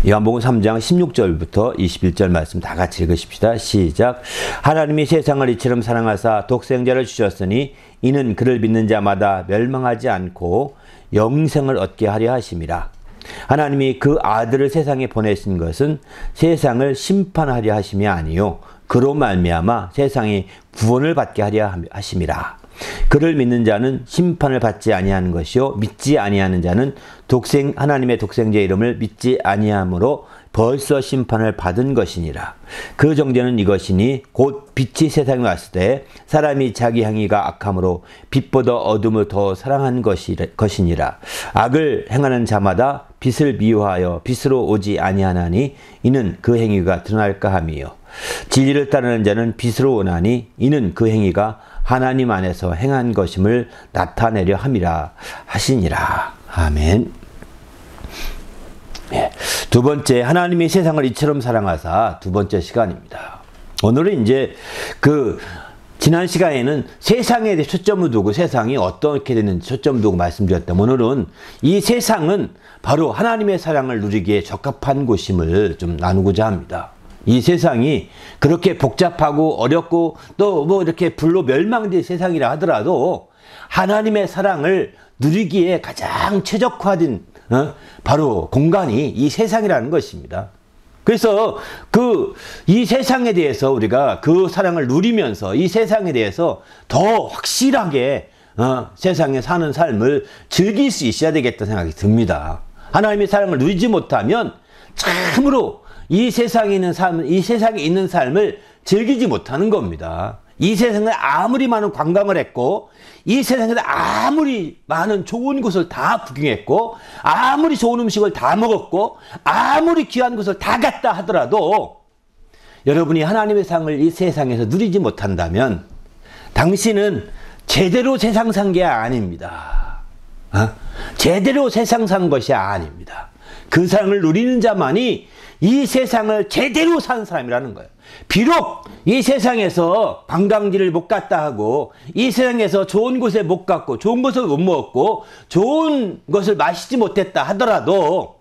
요한복음 3장 16절부터 21절 말씀 다 같이 읽으십시다. 시작. 하나님이 세상을 이처럼 사랑하사 독생자를 주셨으니 이는 그를 믿는 자마다 멸망하지 않고 영생을 얻게 하려 하심이라. 하나님이 그 아들을 세상에 보내신 것은 세상을 심판하려 하심이 아니요 그로 말미암아 세상이 구원을 받게 하려 하심이라. 그를 믿는 자는 심판을 받지 아니하는 것이요 믿지 아니하는 자는 하나님의 독생자의 이름을 믿지 아니함으로 벌써 심판을 받은 것이니라. 그 정죄는 이것이니 곧 빛이 세상에 왔을 때 사람이 자기 행위가 악함으로 빛보다 어둠을 더 사랑한 것이니라. 악을 행하는 자마다 빛을 미워하여 빛으로 오지 아니하나니 이는 그 행위가 드러날까 함이요 진리를 따르는 자는 빛으로 오나니 이는 그 행위가 하나님 안에서 행한 것임을 나타내려 함이라 하시니라. 아멘. 예. 두 번째, 하나님이 세상을 이처럼 사랑하사 두 번째 시간입니다. 오늘은 이제 지난 시간에는 세상에 대해 초점을 두고 세상이 어떻게 되는지 초점을 두고 말씀드렸다면 오늘은 이 세상은 바로 하나님의 사랑을 누리기에 적합한 곳임을 좀 나누고자 합니다. 이 세상이 그렇게 복잡하고 어렵고 또 이렇게 불로 멸망된 세상이라 하더라도 하나님의 사랑을 누리기에 가장 최적화된 바로 공간이 이 세상이라는 것입니다. 그래서 이 세상에 대해서 우리가 그 사랑을 누리면서 이 세상에 대해서 더 확실하게 세상에 사는 삶을 즐길 수 있어야 되겠다는 생각이 듭니다. 하나님의 사랑을 누리지 못하면 참으로 이 세상에 있는 삶을 즐기지 못하는 겁니다. 이 세상에 아무리 많은 관광을 했고 이 세상에서 아무리 많은 좋은 곳을 다 구경했고 아무리 좋은 음식을 다 먹었고 아무리 귀한 곳을 다 갔다 하더라도 여러분이 하나님의 상을 이 세상에서 누리지 못한다면 당신은 제대로 세상 산 게 아닙니다. 제대로 세상 산 것이 아닙니다. 그 상을 누리는 자만이 이 세상을 제대로 산 사람이라는 거예요. 비록 이 세상에서 관광지를 못 갔다 하고 이 세상에서 좋은 곳에 못 갔고 좋은 것을 못 먹었고 좋은 것을 마시지 못했다 하더라도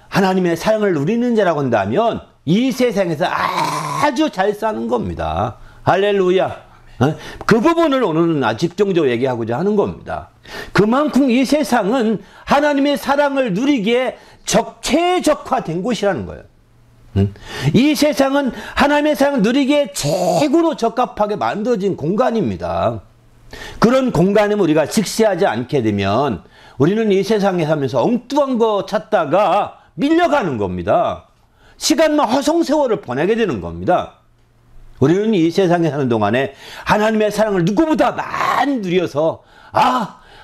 하나님의 사랑을 누리는 자라고 한다면 이 세상에서 아주 잘 사는 겁니다. 할렐루야. 그 부분을 오늘은 집중적으로 얘기하고자 하는 겁니다. 그만큼 이 세상은 하나님의 사랑을 누리기에 최적화된 곳이라는 거예요. 이 세상은 하나님의 사랑을 누리기에 최고로 적합하게 만들어진 공간입니다. 그런 공간을 우리가 직시하지 않게 되면 우리는 이 세상에 살면서 엉뚱한 거 찾다가 밀려가는 겁니다. 시간만 허송세월을 보내게 되는 겁니다. 우리는 이 세상에 사는 동안에 하나님의 사랑을 누구보다 많이 누려서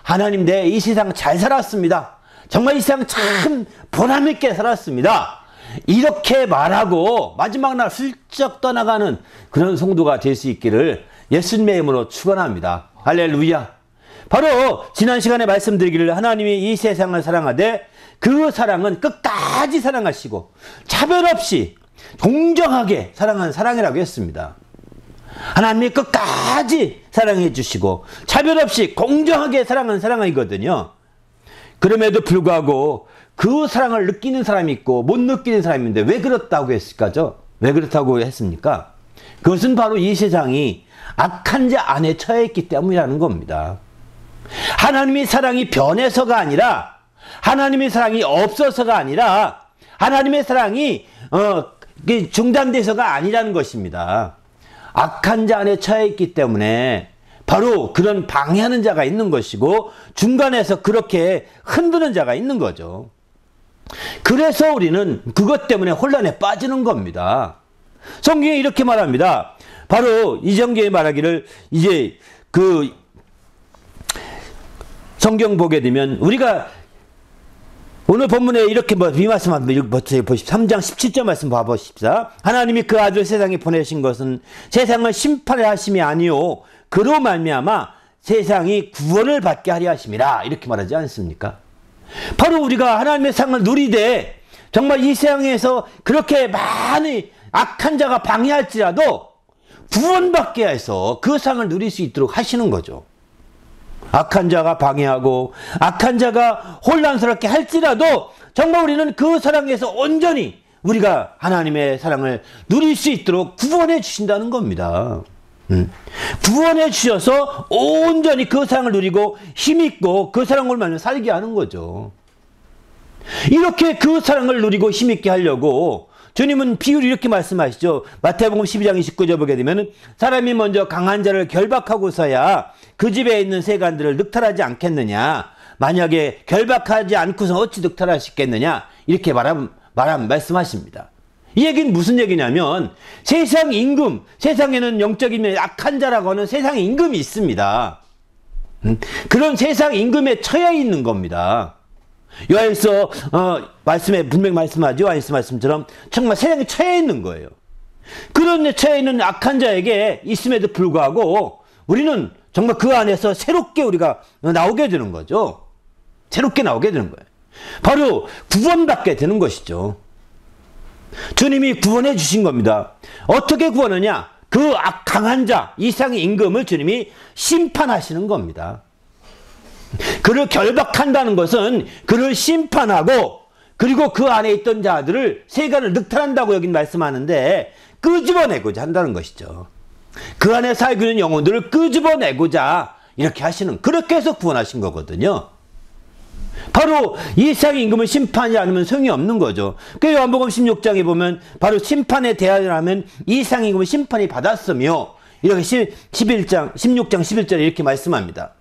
하나님 이 세상 잘 살았습니다. 정말 이 세상 참 보람있게 살았습니다. 이렇게 말하고 마지막 날 훌쩍 떠나가는 그런 성도가 될 수 있기를 예수님의 이름으로 축원합니다. 할렐루야. 바로 지난 시간에 말씀드리기를 하나님이 이 세상을 사랑하되 그 사랑은 끝까지 사랑하시고 차별 없이 공정하게 사랑하는 사랑이라고 했습니다. 하나님이 끝까지 사랑해 주시고 차별 없이 공정하게 사랑하는 사랑이거든요. 그럼에도 불구하고 그 사랑을 느끼는 사람이 있고 못 느끼는 사람이 있는데 왜 그렇다고 했을까죠? 왜 그렇다고 했습니까? 그것은 바로 이 세상이 악한 자 안에 처해 있기 때문이라는 겁니다. 하나님의 사랑이 변해서가 아니라 하나님의 사랑이 없어서가 아니라 하나님의 사랑이 중단돼서가 아니라는 것입니다. 악한 자 안에 처해 있기 때문에 바로 그런 방해하는 자가 있는 것이고 중간에서 그렇게 흔드는 자가 있는 거죠. 그래서 우리는 그것 때문에 혼란에 빠지는 겁니다. 성경에 이렇게 말합니다. 바로 이 성경에 말하기를 이제 성경 보게 되면 우리가 오늘 본문에 이렇게 이 말씀 한번 보십시오. 3장 17절 말씀 봐보십시다. 하나님이 그 아들을 세상에 보내신 것은 세상을 심판을 하심이 아니요 그로 말미암아 세상이 구원을 받게 하려 하심이라 이렇게 말하지 않습니까? 바로 우리가 하나님의 상을 누리되 정말 이 세상에서 그렇게 많이 악한 자가 방해할지라도 구원받게 해서 그 상을 누릴 수 있도록 하시는 거죠. 악한 자가 방해하고 악한 자가 혼란스럽게 할지라도 정말 우리는 그 사랑에서 온전히 우리가 하나님의 사랑을 누릴 수 있도록 구원해 주신다는 겁니다. 구원해 주셔서 온전히 그 사랑을 누리고 힘있고 그 사랑을 말며 살게 하는 거죠. 이렇게 그 사랑을 누리고 힘있게 하려고 주님은 비유를 이렇게 말씀하시죠. 마태복음 12장 29절 보게 되면 사람이 먼저 강한 자를 결박하고서야 그 집에 있는 세간들을 늑탈하지 않겠느냐. 만약에 결박하지 않고서 어찌 늑탈할 수 있겠느냐. 이렇게 말씀하십니다. 이 얘기는 무슨 얘기냐면 세상 임금, 세상에는 영적이면 약한 자라고 하는 세상 임금이 있습니다. 그런 세상 임금에 처해 있는 겁니다. 요한일서 말씀에 분명히 말씀하죠. 요한일서 말씀처럼 정말 세상에 처해 있는 거예요. 그런 처해 있는 악한 자에게 있음에도 불구하고 우리는 정말 그 안에서 새롭게 우리가 나오게 되는 거죠. 새롭게 나오게 되는 거예요. 바로 구원받게 되는 것이죠. 주님이 구원해 주신 겁니다. 어떻게 구원하냐? 그 강한 자, 이상의 임금을 주님이 심판하시는 겁니다. 그를 결박한다는 것은 그를 심판하고 그리고 그 안에 있던 자들을 세간을 늑탈한다고 여긴 말씀하는데 끄집어내고자 한다는 것이죠. 그 안에 살고 있는 영혼들을 끄집어내고자 이렇게 하시는, 그렇게 해서 구원하신 거거든요. 바로 이 세상의 임금을 심판하지 않으면 소용이 없는 거죠. 그 요한복음 16장에 보면 바로 심판에 대하여 하면 이 세상의 임금은 심판이 받았으며 이렇게 16장 11절에 이렇게 말씀합니다.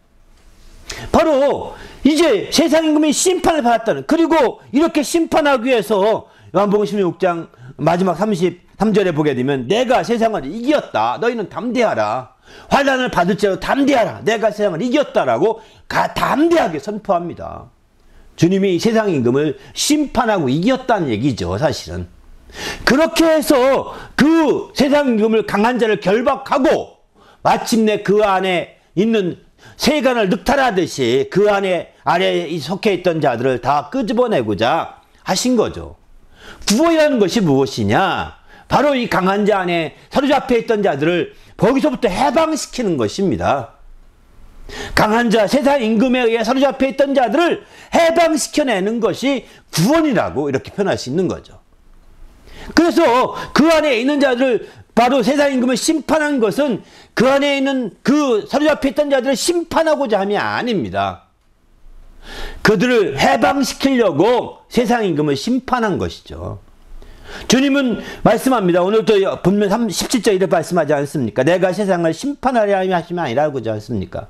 바로 이제 세상 임금이 심판을 받았다는, 그리고 이렇게 심판하기 위해서 요한복음 16장 마지막 33절에 보게 되면 내가 세상을 이겼다. 너희는 담대하라. 환난을 받을지라도 담대하라. 내가 세상을 이겼다라고 담대하게 선포합니다. 주님이 세상 임금을 심판하고 이겼다는 얘기죠, 사실은. 그렇게 해서 그 세상 임금을 강한 자를 결박하고 마침내 그 안에 있는 세간을 늑탈하듯이 그 아래에 속해 있던 자들을 다 끄집어내고자 하신 거죠. 구원이라는 것이 무엇이냐? 바로 이 강한 자 안에 사로잡혀 있던 자들을 거기서부터 해방시키는 것입니다. 강한 자, 세상 임금에 의해 사로잡혀 있던 자들을 해방시켜내는 것이 구원이라고 이렇게 표현할 수 있는 거죠. 그래서 그 안에 있는 자들을, 바로 세상 임금을 심판한 것은 그 안에 있는 그 사로잡혀 있던 자들을 심판하고자 함이 아닙니다. 그들을 해방시키려고 세상 임금을 심판한 것이죠. 주님은 말씀합니다. 오늘도 분명 17절 이렇게 말씀하지 않습니까? 내가 세상을 심판하려 하시면 아니라고 하지 않습니까?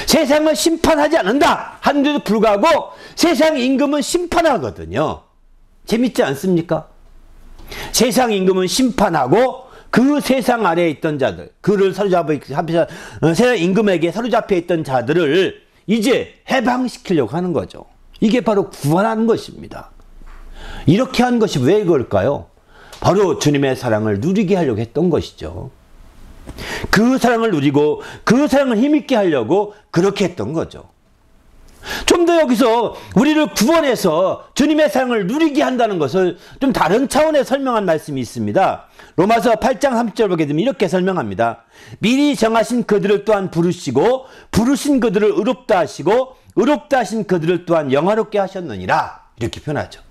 세상을 심판하지 않는다 하는데도 불구하고 세상 임금은 심판하거든요. 재밌지 않습니까? 세상 임금은 심판하고 그 세상 아래에 있던 자들, 그를 세상 임금에게 사로잡혀 있던 자들을 이제 해방시키려고 하는 거죠. 이게 바로 구원하는 것입니다. 이렇게 한 것이 왜 그럴까요? 바로 주님의 사랑을 누리게 하려고 했던 것이죠. 그 사랑을 누리고 그 사랑을 힘있게 하려고 그렇게 했던 거죠. 좀 더 여기서 우리를 구원해서 주님의 사랑을 누리게 한다는 것을 좀 다른 차원에 설명한 말씀이 있습니다. 로마서 8장 30절 보게 되면 이렇게 설명합니다. 미리 정하신 그들을 또한 부르시고 부르신 그들을 의롭다 하시고 의롭다 하신 그들을 또한 영화롭게 하셨느니라, 이렇게 표현하죠.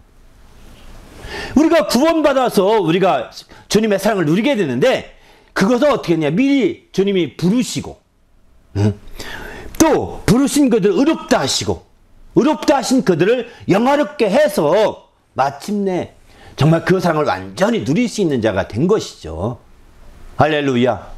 우리가 구원받아서 우리가 주님의 사랑을 누리게 되는데 그것을 어떻게 했냐? 미리 주님이 부르시고 또 부르신 그들을 의롭다 하시고 의롭다 하신 그들을 영화롭게 해서 마침내 정말 그 사랑을 완전히 누릴 수 있는 자가 된 것이죠. 할렐루야.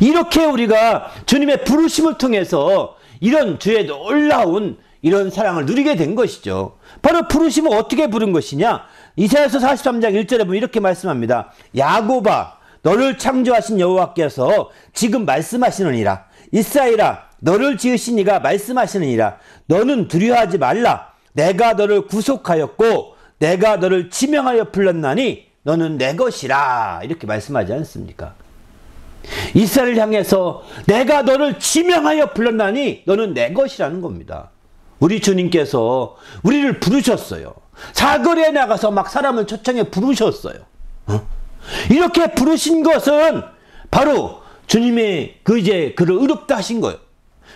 이렇게 우리가 주님의 부르심을 통해서 이런 주의 놀라운 이런 사랑을 누리게 된 것이죠. 바로 부르심을 어떻게 부른 것이냐? 이사야서 43장 1절에 보면 이렇게 말씀합니다. 야곱아, 너를 창조하신 여호와께서 지금 말씀하시느니라. 이스라엘아, 너를 지으신 이가 말씀하시느니라. 너는 두려워하지 말라. 내가 너를 구속하였고 내가 너를 지명하여 불렀나니 너는 내 것이라. 이렇게 말씀하지 않습니까? 이스라엘을 향해서 내가 너를 지명하여 불렀나니 너는 내 것이라는 겁니다. 우리 주님께서 우리를 부르셨어요. 사거리에 나가서 막 사람을 초청해 부르셨어요. 이렇게 부르신 것은 바로 주님이 그를 의롭다 하신 거예요.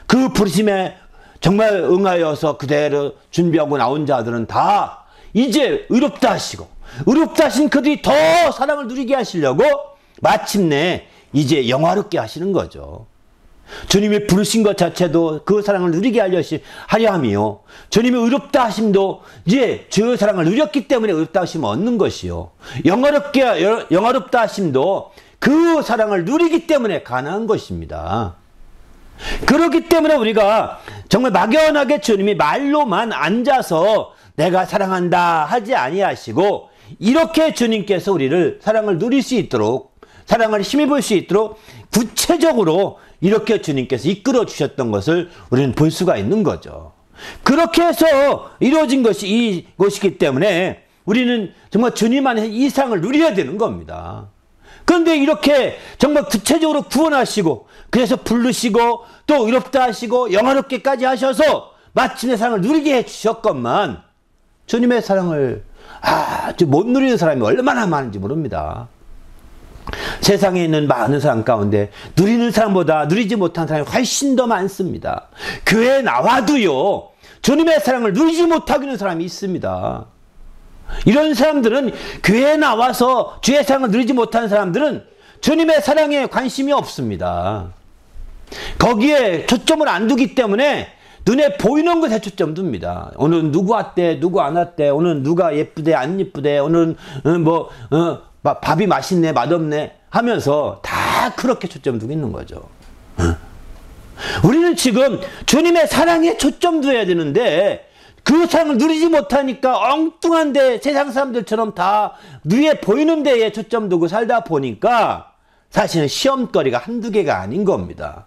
그 부르심에 정말 응하여서 그대로 준비하고 나온 자들은 다 이제 의롭다 하시고 의롭다 하신 그들이 더 사랑을 누리게 하시려고 마침내 이제 영화롭게 하시는 거죠. 주님이 부르신 것 자체도 그 사랑을 누리게 하려 하며 주님의 의롭다 하심도 이제 주의 사랑을 누렸기 때문에 의롭다 하심을 얻는 것이요. 영화롭다 하심도 그 사랑을 누리기 때문에 가능한 것입니다. 그렇기 때문에 우리가 정말 막연하게 주님이 말로만 앉아서 내가 사랑한다 하지 아니하시고 이렇게 주님께서 우리를 사랑을 누릴 수 있도록 사랑을 힘입을 수 있도록 구체적으로 이렇게 주님께서 이끌어 주셨던 것을 우리는 볼 수가 있는 거죠. 그렇게 해서 이루어진 것이 이것이기 때문에 우리는 정말 주님 안에서 이 사랑을 누려야 되는 겁니다. 그런데 이렇게 정말 구체적으로 구원하시고 그래서 부르시고 또 의롭다 하시고 영화롭게까지 하셔서 마침내 사랑을 누리게 해주셨건만 주님의 사랑을 아주 못 누리는 사람이 얼마나 많은지 모릅니다. 세상에 있는 많은 사람 가운데 누리는 사람보다 누리지 못한 사람이 훨씬 더 많습니다. 교회에 나와도요 주님의 사랑을 누리지 못하고 있는 사람이 있습니다. 이런 사람들은 교회에 나와서 주의 사랑을 누리지 못하는 사람들은 주님의 사랑에 관심이 없습니다. 거기에 초점을 안 두기 때문에 눈에 보이는 것에 초점 둡니다. 오늘 누구 왔대 누구 안 왔대 오늘 누가 예쁘대 안 예쁘대 오늘 밥이 맛있네 맛없네 하면서 다 그렇게 초점 두고 있는 거죠. 우리는 지금 주님의 사랑에 초점 둬야 되는데 그 사랑을 누리지 못하니까 엉뚱한데 세상 사람들처럼 다 눈에 보이는 데에 초점 두고 살다 보니까 사실은 시험거리가 한두 개가 아닌 겁니다.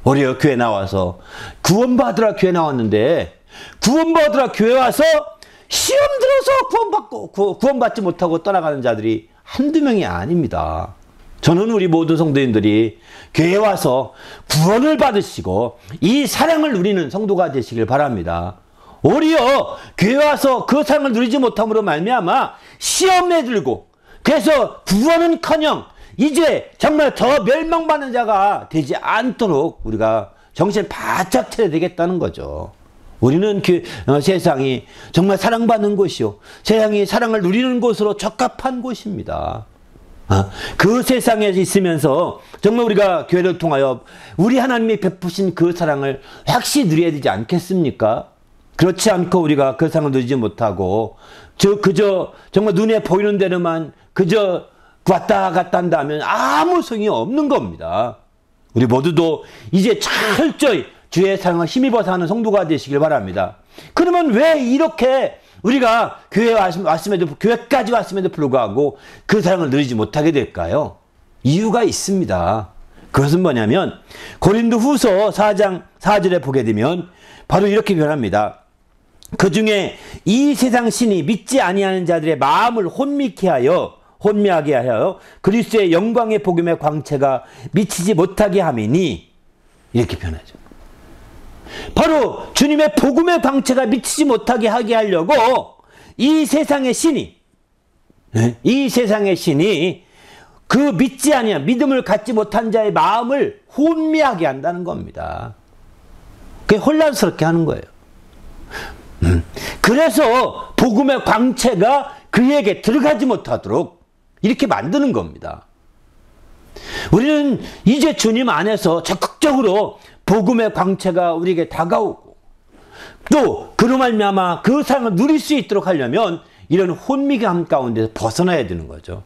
우리가 교회 나와서 구원받으라 교회 나왔는데 구원받으라 교회 와서 시험 들어서 구원받지 못하고 떠나가는 자들이 한두 명이 아닙니다. 저는 우리 모든 성도님들이 교회에 와서 구원을 받으시고 이 사랑을 누리는 성도가 되시길 바랍니다. 오히려 교회 와서 그 사랑을 누리지 못함으로 말미암아 시험에 들고 그래서 구원은커녕 이제 정말 더 멸망받는 자가 되지 않도록 우리가 정신을 바짝 차려야 되겠다는 거죠. 우리는 세상이 정말 사랑받는 곳이요 세상이 사랑을 누리는 곳으로 적합한 곳입니다. 그 세상에 있으면서 정말 우리가 교회를 통하여 우리 하나님이 베푸신 그 사랑을 확실히 누려야 되지 않겠습니까? 그렇지 않고 우리가 그 사랑을 누리지 못하고 그저 정말 눈에 보이는 대로만 그저 왔다 갔다 한다면 아무 소용이 없는 겁니다. 우리 모두도 이제 철저히 주의 사랑을 힘입어서 하는 성도가 되시길 바랍니다. 그러면 왜 이렇게 우리가 교회까지 왔음에도 불구하고 그 사랑을 누리지 못하게 될까요? 이유가 있습니다. 그것은 뭐냐면 고린도 후서 4장 4절에 보게 되면 바로 이렇게 표현합니다. 그 중에 이 세상 신이 믿지 아니하는 자들의 마음을 혼미하게 하여 그리스도의 영광의 복음의 광채가 미치지 못하게 함이니 이렇게 표현하죠. 바로 주님의 복음의 광채가 미치지 못하게 하게 하려고 이 세상의 신이 그 믿지 아니한 믿음을 갖지 못한 자의 마음을 혼미하게 한다는 겁니다. 그게 혼란스럽게 하는 거예요. 그래서 복음의 광채가 그에게 들어가지 못하도록 이렇게 만드는 겁니다. 우리는 이제 주님 안에서 적극적으로 복음의 광채가 우리에게 다가오고 또 그로 말미암아 그 사랑을 누릴 수 있도록 하려면 이런 혼미감 가운데서 벗어나야 되는 거죠.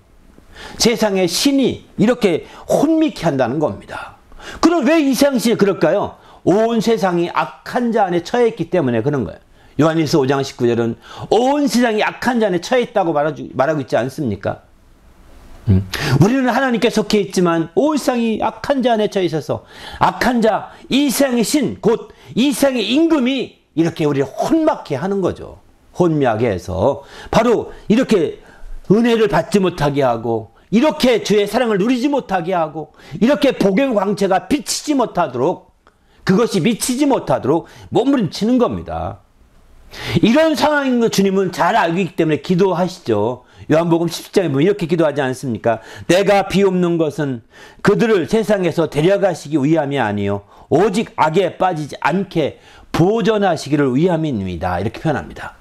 세상의 신이 이렇게 혼미케 한다는 겁니다. 그럼 왜 이 세상 신이 그럴까요? 온 세상이 악한 자 안에 처해 있기 때문에 그런 거예요. 요한일서 5장 19절은 온 세상이 악한 자 안에 처해 있다고 말하고 있지 않습니까? 우리는 하나님께 속해 있지만 온 세상이 악한 자 안에 처해 있어서 악한 자, 이 세상의 신, 곧 이 세상의 임금이 이렇게 우리를 혼막해 하는 거죠. 혼미하게 해서 바로 이렇게 은혜를 받지 못하게 하고 이렇게 주의 사랑을 누리지 못하게 하고 이렇게 복음의 광채가 비치지 못하도록 그것이 미치지 못하도록 몸부림치는 겁니다. 이런 상황인 거 주님은 잘 알고 있기 때문에 기도하시죠. 요한복음 10장에 보면 이렇게 기도하지 않습니까? 내가 비옵는 것은 그들을 세상에서 데려가시기 위함이 아니요 오직 악에 빠지지 않게 보존하시기를 위함입니다. 이렇게 표현합니다.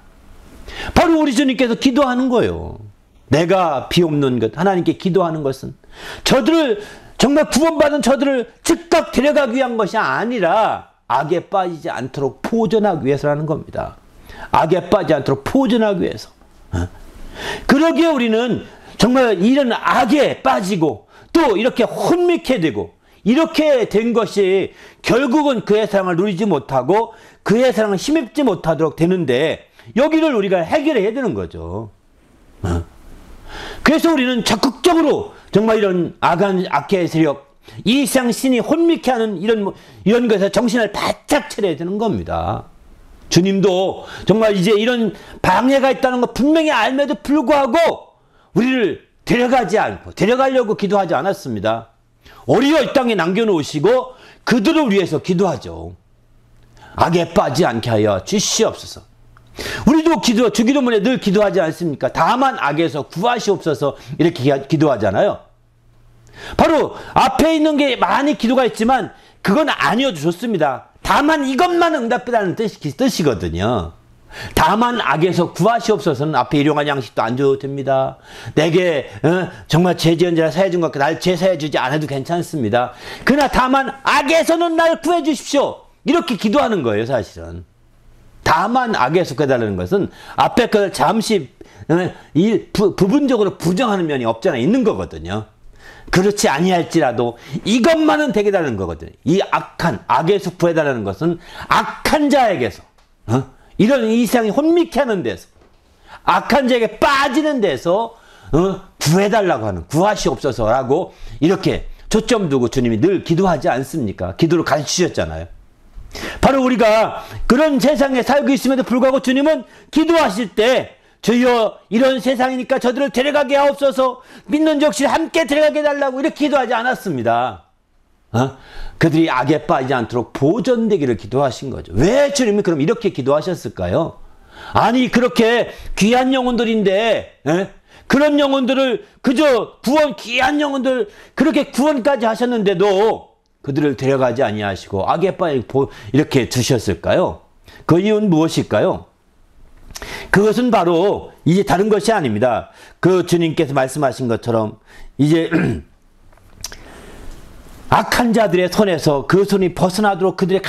바로 우리 주님께서 기도하는 거예요. 내가 비옵는 것, 하나님께 기도하는 것은 저들을, 정말 구원받은 저들을 즉각 데려가기 위한 것이 아니라 악에 빠지지 않도록 보존하기 위해서라는 겁니다. 악에 빠지지 않도록 보존하기 위해서. 그러기에 우리는 정말 이런 악에 빠지고 또 이렇게 혼미케 되고 이렇게 된 것이 결국은 그의 사랑을 누리지 못하고 그의 사랑을 힘입지 못하도록 되는데, 여기를 우리가 해결해야 되는 거죠. 그래서 우리는 적극적으로 정말 이런 악의 세력, 이 세상 신이 혼미케 하는 이런 것에 정신을 바짝 차려야 되는 겁니다. 주님도 정말 이제 이런 방해가 있다는 거 분명히 알면도 불구하고 우리를 데려가려고 기도하지 않았습니다. 오히려 이 땅에 남겨놓으시고 그들을 위해서 기도하죠. 악에 빠지지 않게 하여 주시옵소서. 우리도 주기도문에 늘 기도하지 않습니까? 다만 악에서 구하시옵소서 이렇게 기도하잖아요. 바로 앞에 있는 게 많이 기도가 있지만 그건 아니어도 좋습니다. 다만 이것만 응답해달라는 뜻이거든요. 다만 악에서 구하시옵소서는 앞에 일용할 양식도 안 줘도 됩니다. 내게 정말 죄지은 자라 사해준 것 같고 날 죄 사해주지 않아도 괜찮습니다. 그러나 다만 악에서는 날 구해 주십시오. 이렇게 기도하는 거예요, 사실은. 다만 악에서 구해달라는 것은 앞에 걸 잠시 부분적으로 부정하는 면이 없잖아요. 있는 거거든요. 그렇지 아니할지라도 이것만은 되게 달라는 거거든요. 이 악에서 구해달라는 것은 악한 자에게서, 이런 이 세상이 혼미케 하는 데서, 악한 자에게 빠지는 데서 구해달라고 하는, 구하시옵소서라고 이렇게 초점 두고 주님이 늘 기도하지 않습니까? 기도를 가르치셨잖아요. 바로 우리가 그런 세상에 살고 있음에도 불구하고 주님은 기도하실 때 주여 이런 세상이니까 저들을 데려가게 하옵소서, 믿는 적실 함께 데려가게 해달라고 이렇게 기도하지 않았습니다. 그들이 악에 빠지지 않도록 보존되기를 기도하신 거죠. 왜 주님이 그럼 이렇게 기도하셨을까요? 아니 그렇게 귀한 영혼들인데 그런 영혼들을 그저 귀한 영혼들 그렇게 구원까지 하셨는데도 그들을 데려가지 아니하시고 악에 빠지고 이렇게 두셨을까요? 그 이유는 무엇일까요? 그것은 바로 이제 다른 것이 아닙니다. 그 주님께서 말씀하신 것처럼 이제 악한 자들의 손에서 그 손이 벗어나도록 그들이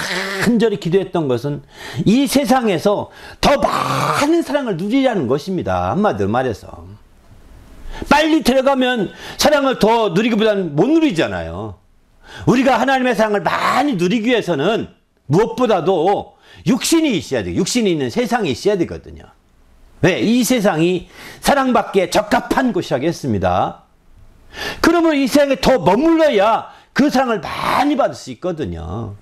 간절히 기도했던 것은 이 세상에서 더 많은 사랑을 누리라는 것입니다. 한마디로 말해서 빨리 데려가면 사랑을 더 누리기보다는 못 누리잖아요. 우리가 하나님의 사랑을 많이 누리기 위해서는 무엇보다도 육신이 있어야 돼요. 육신이 있는 세상이 있어야 되거든요. 왜? 이 세상이 사랑받기에 적합한 곳이라겠습니다. 그러면 이 세상에 더 머물러야 그 사랑을 많이 받을 수 있거든요.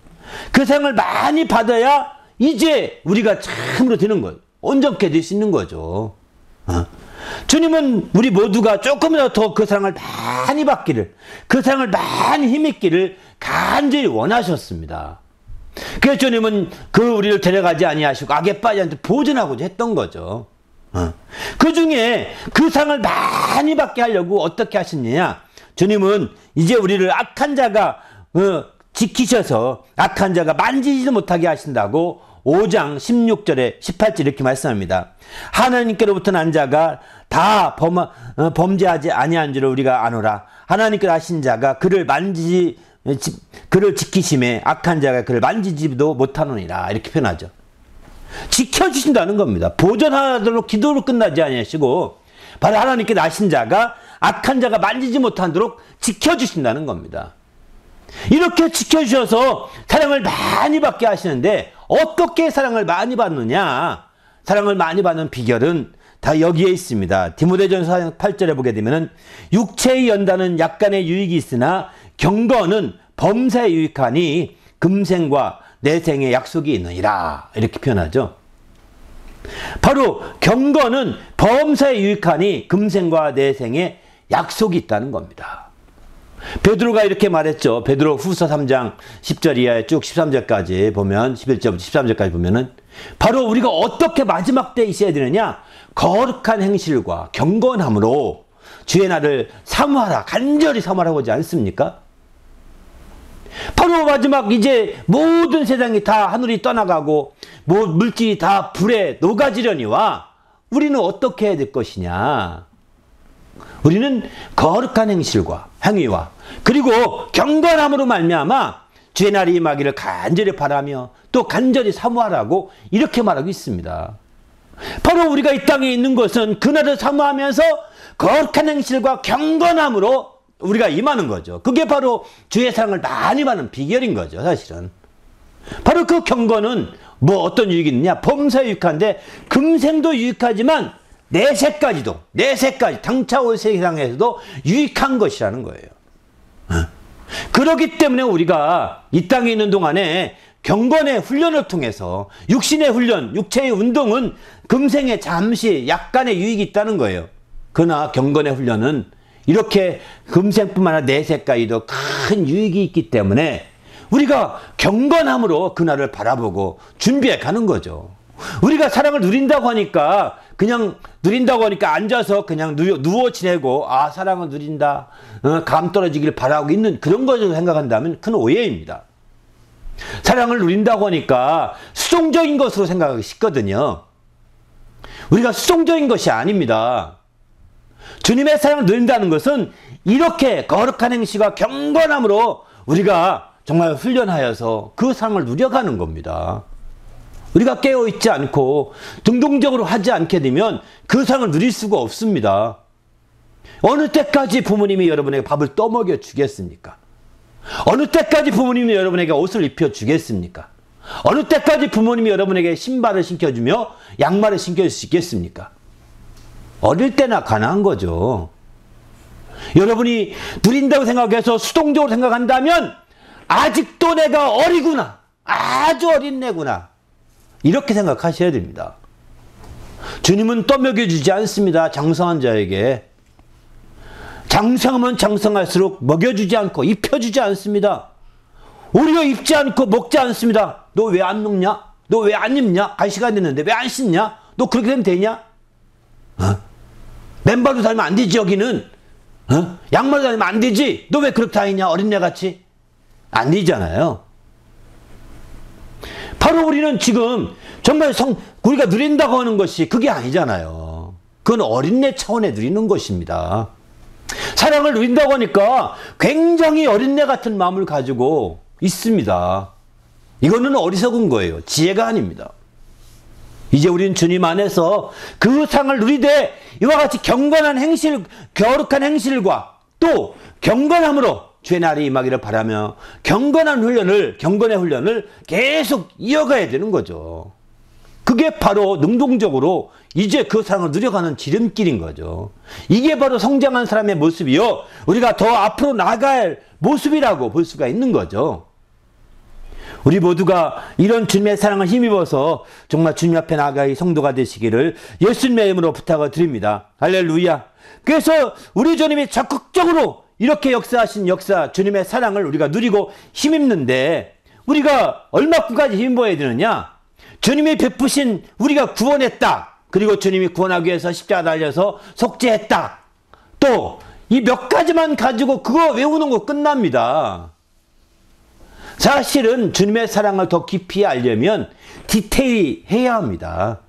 그 사랑을 많이 받아야 이제 우리가 참으로 되는 거예요. 온전케 될 수 있는 거죠. 주님은 우리 모두가 조금이라도 더 그 사랑을 많이 받기를, 그 사랑을 많이 힘입기를 간절히 원하셨습니다. 그래서 주님은 우리를 데려가지 아니하시고 악에 빠지지 않도록 보존하고자 했던 거죠. 그 중에 그 사랑을 많이 받게 하려고 어떻게 하셨느냐? 주님은 이제 우리를 악한 자가 지키셔서 악한 자가 만지지도 못하게 하신다고 5장 16절에 18절 이렇게 말씀합니다. 하나님께로부터 난 자가 다 범죄하지 아니한 줄을 우리가 아노라. 하나님께로 하신 자가 그를 지키심에 악한 자가 그를 만지지도 못하노니라. 이렇게 표현하죠. 지켜주신다는 겁니다. 보존하도록 기도로 끝나지 아니하시고 바로 하나님께 나신 자가 악한 자가 만지지 못하도록 지켜주신다는 겁니다. 이렇게 지켜주셔서 사랑을 많이 받게 하시는데 어떻게 사랑을 많이 받느냐? 사랑을 많이 받는 비결은 다 여기에 있습니다. 디모데전서 4장 8절에 보게 되면은 육체의 연단은 약간의 유익이 있으나 경건은 범사에 유익하니 금생과 내생의 약속이 있느니라. 이렇게 표현하죠. 바로 경건은 범사에 유익하니 금생과 내생의 약속이 있다는 겁니다. 베드로가 이렇게 말했죠. 베드로 후서 3장 10절 이하에 쭉 13절까지 보면 11절부터 13절까지 보면은 바로 우리가 어떻게 마지막 때에 있어야 되느냐? 거룩한 행실과 경건함으로 주의 날을 사모하라. 간절히 사모하라고 하지 않습니까? 바로 마지막 이제 모든 세상이 다 하늘이 떠나가고 물질이 다 불에 녹아지려니와 우리는 어떻게 해야 될 것이냐? 우리는 거룩한 행실과 행위와 그리고 경건함으로 말미암아 주의 날이 임하기를 간절히 바라며 또 간절히 사모하라고 이렇게 말하고 있습니다. 바로 우리가 이 땅에 있는 것은 그날을 사모하면서 거룩한 행실과 경건함으로 우리가 임하는 거죠. 그게 바로 주의 사랑을 많이 받는 비결인 거죠. 사실은 바로 그 경건은 뭐 어떤 유익이 있느냐? 범사 유익한데 금생도 유익하지만 내세까지 당차 올 세상에서도 유익한 것이라는 거예요. 그렇기 때문에 우리가 이 땅에 있는 동안에 경건의 훈련을 통해서 육신의 훈련, 육체의 운동은 금생에 잠시 약간의 유익이 있다는 거예요. 그러나 경건의 훈련은 이렇게 금생뿐만 아니라 내세까지도 큰 유익이 있기 때문에 우리가 경건함으로 그날을 바라보고 준비해 가는 거죠. 우리가 사랑을 누린다고 하니까 앉아서 그냥 누워 지내고 사랑을 누린다, 감 떨어지길 바라고 있는 그런 것을 생각한다면 큰 오해입니다. 사랑을 누린다고 하니까 수동적인 것으로 생각하기 쉽거든요. 우리가 수동적인 것이 아닙니다. 주님의 사랑을 누린다는 것은 이렇게 거룩한 행실과 경건함으로 우리가 정말 훈련하여서 그 사랑을 누려가는 겁니다. 우리가 깨어있지 않고 능동적으로 하지 않게 되면 그 상을 누릴 수가 없습니다. 어느 때까지 부모님이 여러분에게 밥을 떠먹여 주겠습니까? 어느 때까지 부모님이 여러분에게 옷을 입혀 주겠습니까? 어느 때까지 부모님이 여러분에게 신발을 신겨주며 양말을 신겨줄 수 있겠습니까? 어릴 때나 가능한 거죠. 여러분이 누린다고 생각해서 수동적으로 생각한다면 아직도 내가 어리구나, 아주 어린 내구나, 이렇게 생각하셔야 됩니다. 주님은 떠먹여주지 않습니다. 장성한 자에게. 장성하면 장성할수록 먹여주지 않고 입혀주지 않습니다. 오히려 입지 않고 먹지 않습니다. 너 왜 안 먹냐? 너 왜 안 입냐? 갈 시간 됐는데 왜 안 씻냐? 너 그렇게 되면 되냐? 맨발로 다니면 안 되지 여기는. 양말로 다니면 안 되지. 너 왜 그렇게 다니냐? 어린애같이. 안 되잖아요. 바로 우리는 지금 정말 우리가 누린다고 하는 것이 그게 아니잖아요. 그건 어린애 차원에 누리는 것입니다. 사랑을 누린다고 하니까 굉장히 어린애 같은 마음을 가지고 있습니다. 이거는 어리석은 거예요. 지혜가 아닙니다. 이제 우리는 주님 안에서 그 상을 누리되 이와 같이 경건한 행실, 거룩한 행실과 또 경건함으로 주의 날이 임하기를 바라며 경건의 훈련을 계속 이어가야 되는 거죠. 그게 바로 능동적으로 이제 그 사랑을 누려가는 지름길인 거죠. 이게 바로 성장한 사람의 모습이요, 우리가 더 앞으로 나아갈 모습이라고 볼 수가 있는 거죠. 우리 모두가 이런 주님의 사랑을 힘입어서 정말 주님 앞에 나아갈 성도가 되시기를 예수님의 이름으로 부탁을 드립니다. 할렐루야. 그래서 우리 주님이 적극적으로 이렇게 역사하신 주님의 사랑을 우리가 누리고 힘입는데 우리가 얼마큼까지 힘입어야 되느냐? 주님이 베푸신 우리가 구원했다. 그리고 주님이 구원하기 위해서 십자가 달려서 속죄했다. 또 이 몇 가지만 가지고 그거 외우는 거 끝납니다. 사실은 주님의 사랑을 더 깊이 알려면 디테일이 해야 합니다.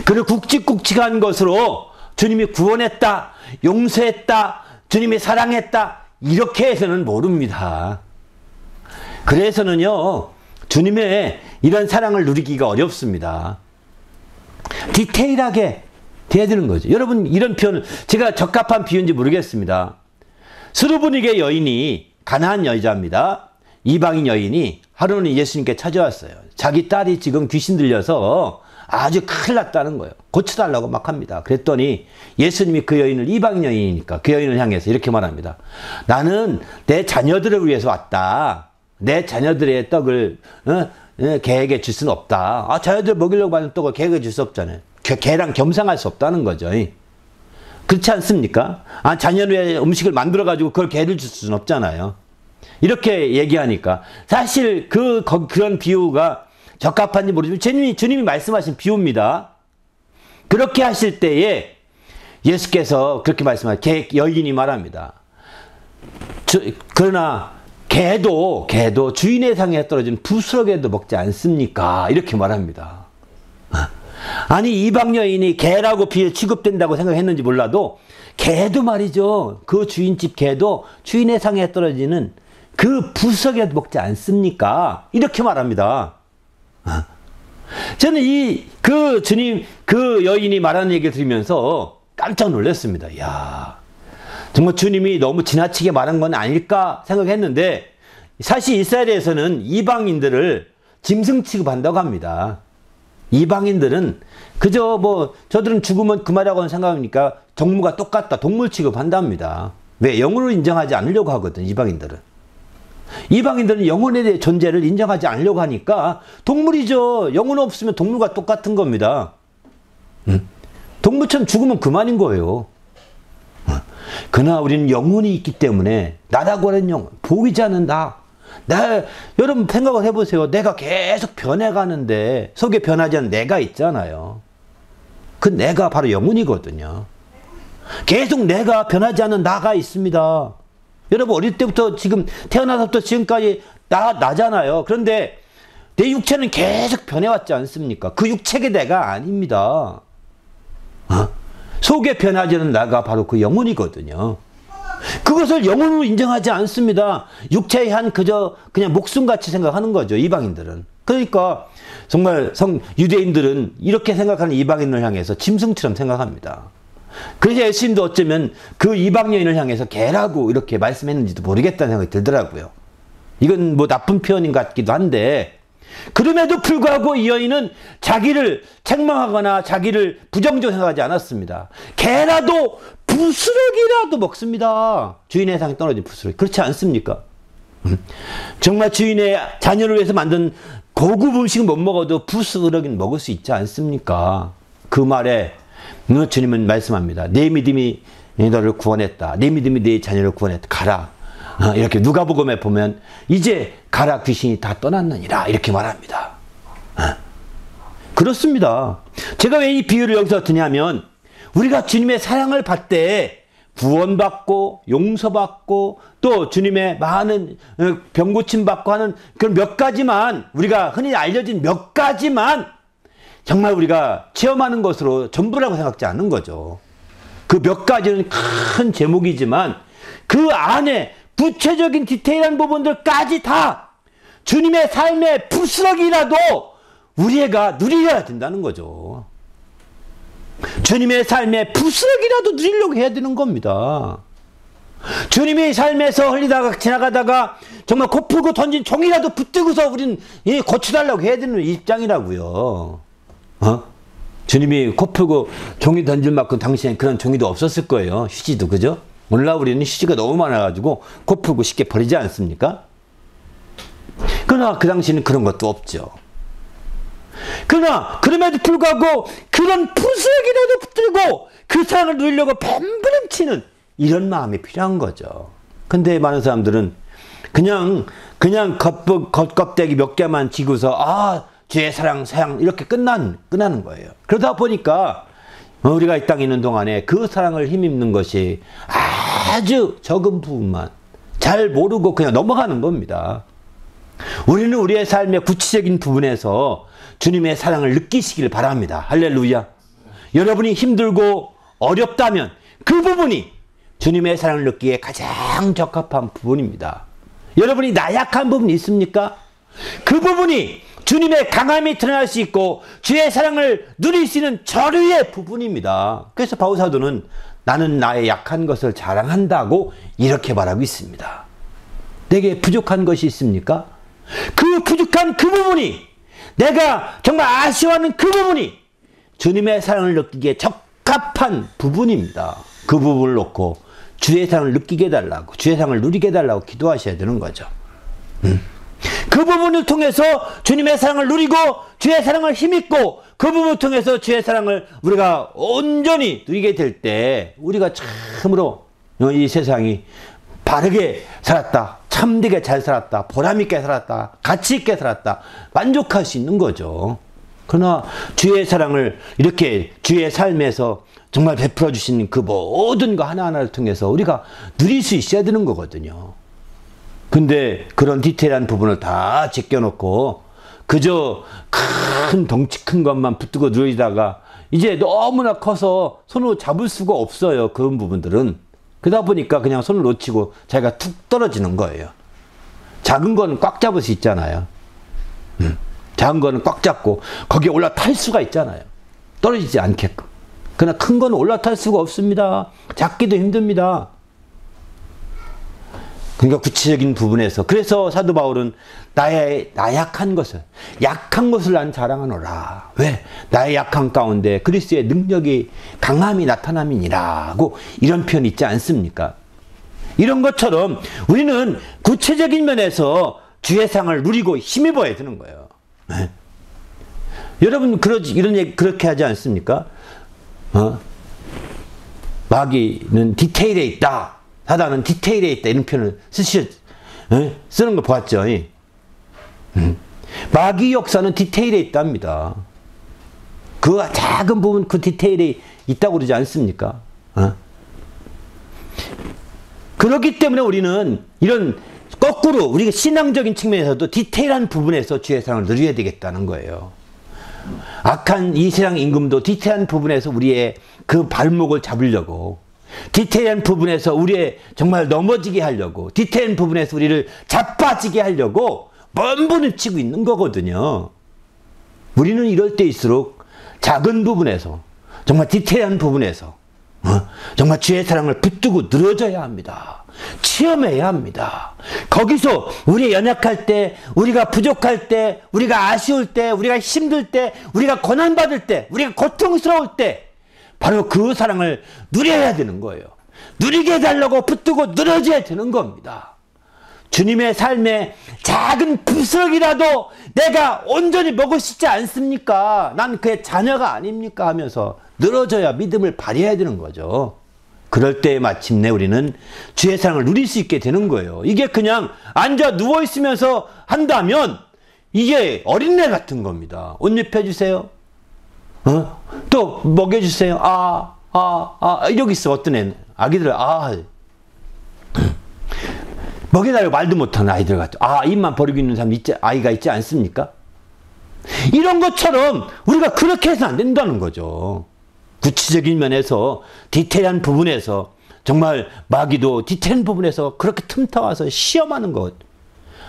그리고 굵직굵직한 것으로 주님이 구원했다, 용서했다, 주님이 사랑했다, 이렇게 해서는 모릅니다. 그래서는요, 주님의 이런 사랑을 누리기가 어렵습니다. 디테일하게 돼야 되는 거죠. 여러분, 이런 표현을 제가 적합한 비유인지 모르겠습니다. 스루브니게 여인이 가나안 여자입니다. 이방인 여인이 하루는 예수님께 찾아왔어요. 자기 딸이 지금 귀신 들려서 아주 큰일 났다는 거예요. 고쳐달라고 막 합니다. 그랬더니 예수님이 그 여인을, 이방인 여인이니까 그 여인을 향해서 이렇게 말합니다. 나는 내 자녀들을 위해서 왔다. 내 자녀들의 떡을 개에게 줄 수는 없다. 자녀들 먹이려고 받는 떡을 개에게 줄 수 없잖아요. 개랑 겸상할 수 없다는 거죠. 그렇지 않습니까? 자녀의 음식을 만들어가지고 그걸 개를 줄 수는 없잖아요. 이렇게 얘기하니까 사실 그런 비유가 적합한지 모르지만 주님이 말씀하신 비유입니다. 그렇게 하실 때에 예수께서 그렇게 말씀하신 여인이 말합니다. 그러나 개도 주인의 상에 떨어진 부스러기에도 먹지 않습니까? 이렇게 말합니다. 아니 이방 여인이 개라고 취급된다고 생각했는지 몰라도 개도 말이죠. 그 주인집 개도 주인의 상에 떨어지는 그 부스러기라도 먹지 않습니까? 이렇게 말합니다. 저는 그 주님, 그 여인이 말하는 얘기를 들으면서 깜짝 놀랐습니다. 이야, 정말 주님이 너무 지나치게 말한 건 아닐까 생각했는데, 사실 이스라엘에서는 이방인들을 짐승 취급한다고 합니다. 이방인들은 그저 뭐 저들은 죽으면 그만이라고 생각하니까 동물과 똑같다, 동물 취급한답니다. 왜? 영혼을 인정하지 않으려고 하거든, 이방인들은. 이방인들은 영혼에 대해 존재를 인정하지 않으려고 하니까 동물이죠. 영혼 없으면 동물과 똑같은 겁니다. 동물처럼 죽으면 그만인 거예요. 그러나 우리는 영혼이 있기 때문에 나라고 하는 영혼, 보이지 않는 여러분 생각을 해보세요. 내가 계속 변해가는데 속에 변하지 않는 내가 있잖아요. 그 내가 바로 영혼이거든요. 계속 내가 변하지 않는 나가 있습니다. 여러분 어릴 때부터 지금 태어나서부터 지금까지 나잖아요. 그런데 내 육체는 계속 변해왔지 않습니까? 그 육체가 내가 아닙니다. 속에 변하지 않는 나가 바로 그 영혼이거든요. 그것을 영혼으로 인정하지 않습니다. 육체의 한 그냥 목숨같이 생각하는 거죠, 이방인들은. 그러니까 정말 유대인들은 이렇게 생각하는 이방인을 향해서 짐승처럼 생각합니다. 그래서 예수님도 어쩌면 그 이방 여인을 향해서 개라고 이렇게 말씀했는지도 모르겠다는 생각이 들더라고요. 이건 뭐 나쁜 표현인 것 같기도 한데, 그럼에도 불구하고 이 여인은 자기를 책망하거나 자기를 부정적으로 생각하지 않았습니다. 개라도 부스러기라도 먹습니다. 주인의 상에 떨어진 부스러기. 그렇지 않습니까? 정말 주인의 자녀를 위해서 만든 고급 음식은 못 먹어도 부스러기는 먹을 수 있지 않습니까? 그 말에 주님은 말씀합니다. 내 믿음이 너를 구원했다. 내 믿음이 내 자녀를 구원했다. 가라. 이렇게 누가복음에 보면 이제 가라, 귀신이 다 떠났느니라, 이렇게 말합니다. 그렇습니다. 제가 왜 이 비유를 여기서 드냐면, 우리가 주님의 사랑을 받을 때 구원받고 용서받고 또 주님의 많은 병고침 받고 하는 그런 몇 가지만, 우리가 흔히 알려진 몇 가지만 정말 우리가 체험하는 것으로 전부라고 생각지 않는 거죠. 그 몇 가지는 큰 제목이지만 그 안에 구체적인 디테일한 부분들까지 다 주님의 삶의 부스러기라도 우리가 누려야 된다는 거죠. 주님의 삶의 부스러기라도 누리려고 해야 되는 겁니다. 주님의 삶에서 흘리다가 지나가다가 정말 코 풀고 던진 종이라도 붙들고서 우리는 고쳐달라고 해야 되는 입장이라고요. 주님이 코 풀고 종이 던질 만큼 당시엔 그런 종이도 없었을 거예요. 휴지도, 그죠? 오늘날 우리는 휴지가 너무 많아가지고 코 풀고 쉽게 버리지 않습니까? 그러나 그 당시에는 그런 것도 없죠. 그러나 그럼에도 불구하고 그런 부스러기라도 붙들고 그 사랑을 누리려고 뱀부름치는 이런 마음이 필요한 거죠. 근데 많은 사람들은 그냥 겉껍데기 몇 개만 지고서 주의 사랑 이렇게 끝나는 거예요. 그러다 보니까 우리가 이 땅에 있는 동안에 그 사랑을 힘입는 것이 아주 적은 부분만 잘 모르고 그냥 넘어가는 겁니다. 우리는 우리의 삶의 구체적인 부분에서 주님의 사랑을 느끼시기를 바랍니다. 할렐루야. 여러분이 힘들고 어렵다면 그 부분이 주님의 사랑을 느끼기에 가장 적합한 부분입니다. 여러분이 나약한 부분이 있습니까? 그 부분이 주님의 강함이 드러날 수 있고 주의 사랑을 누릴 수 있는 절유의 부분입니다. 그래서 바울 사도는 나는 나의 약한 것을 자랑한다고 이렇게 말하고 있습니다. 내게 부족한 것이 있습니까? 그 부족한 그 부분이, 내가 정말 아쉬워하는 그 부분이 주님의 사랑을 느끼기에 적합한 부분입니다. 그 부분을 놓고 주의 사랑을 느끼게 해달라고, 주의 사랑을 누리게 해달라고 기도하셔야 되는 거죠. 그 부분을 통해서 주님의 사랑을 누리고 주의 사랑을 힘입고 그 부분을 통해서 주의 사랑을 우리가 온전히 누리게 될 때 우리가 참으로 이 세상이 바르게 살았다, 참되게 잘 살았다, 보람있게 살았다, 가치있게 살았다, 만족할 수 있는 거죠. 그러나 주의 사랑을 이렇게 주의 삶에서 정말 베풀어 주신 그 모든 거 하나하나를 통해서 우리가 누릴 수 있어야 되는 거거든요. 근데 그런 디테일한 부분을 다 제껴놓고 그저 큰 덩치 큰 것만 붙들고 누워있다가 이제 너무나 커서 손으로 잡을 수가 없어요. 그런 부분들은. 그러다 보니까 그냥 손을 놓치고 자기가 툭 떨어지는 거예요. 작은 거는 꽉 잡을 수 있잖아요. 작은 거는 꽉 잡고 거기에 올라탈 수가 있잖아요. 떨어지지 않게끔. 그러나 큰 거는 올라탈 수가 없습니다. 잡기도 힘듭니다. 그러니까 구체적인 부분에서 그래서 사도 바울은 나의 나약한 것을 약한 것을 난 자랑하노라. 왜? 나의 약한 가운데 그리스도의 능력이 강함이 나타남이니라고 이런 표현이 있지 않습니까? 이런 것처럼 우리는 구체적인 면에서 주의 상을 누리고 힘입어야 되는 거예요. 네. 여러분 이런 얘기 그렇게 하지 않습니까? 마귀는 디테일에 있다. 사단은 디테일에 있다. 이런 표현을 쓰는 거 보았죠. 마귀 역사는 디테일에 있답니다. 그 작은 부분 그 디테일에 있다고 그러지 않습니까? 그렇기 때문에 우리는 이런 거꾸로 우리가 신앙적인 측면에서도 디테일한 부분에서 주의 사랑을 누려야 되겠다는 거예요. 악한 이 세상 임금도 디테일한 부분에서 우리의 그 발목을 잡으려고, 디테일한 부분에서 우리의 정말 넘어지게 하려고, 디테일한 부분에서 우리를 자빠지게 하려고 몸부림치고 있는 거거든요. 우리는 이럴 때일수록 작은 부분에서, 정말 디테일한 부분에서 정말 주의 사랑을 붙들고 늘어져야 합니다. 체험해야 합니다. 거기서 우리 연약할 때, 우리가 부족할 때, 우리가 아쉬울 때, 우리가 힘들 때, 우리가 고난받을 때, 우리가 고통스러울 때 바로 그 사랑을 누려야 되는 거예요. 누리게 해달라고 붙들고 늘어져야 되는 겁니다. 주님의 삶에 작은 부스럭이라도 내가 온전히 먹을 수 있지 않습니까? 난 그의 자녀가 아닙니까? 하면서 늘어져야 믿음을 발휘해야 되는 거죠. 그럴 때 마침내 우리는 주의 사랑을 누릴 수 있게 되는 거예요. 이게 그냥 앉아 누워 있으면서 한다면 이게 어린애 같은 겁니다. 옷 입혀주세요. 또 먹여주세요. 여기 있어. 어떤 애는 아기들 먹여달라고 말도 못하는 아이들 같죠. 입만 버리고 있는 사람 아이가 있지 않습니까? 이런 것처럼 우리가 그렇게 해서는 안 된다는 거죠. 구체적인 면에서 디테일한 부분에서 정말 마귀도 디테일한 부분에서 그렇게 틈타와서 시험하는 것,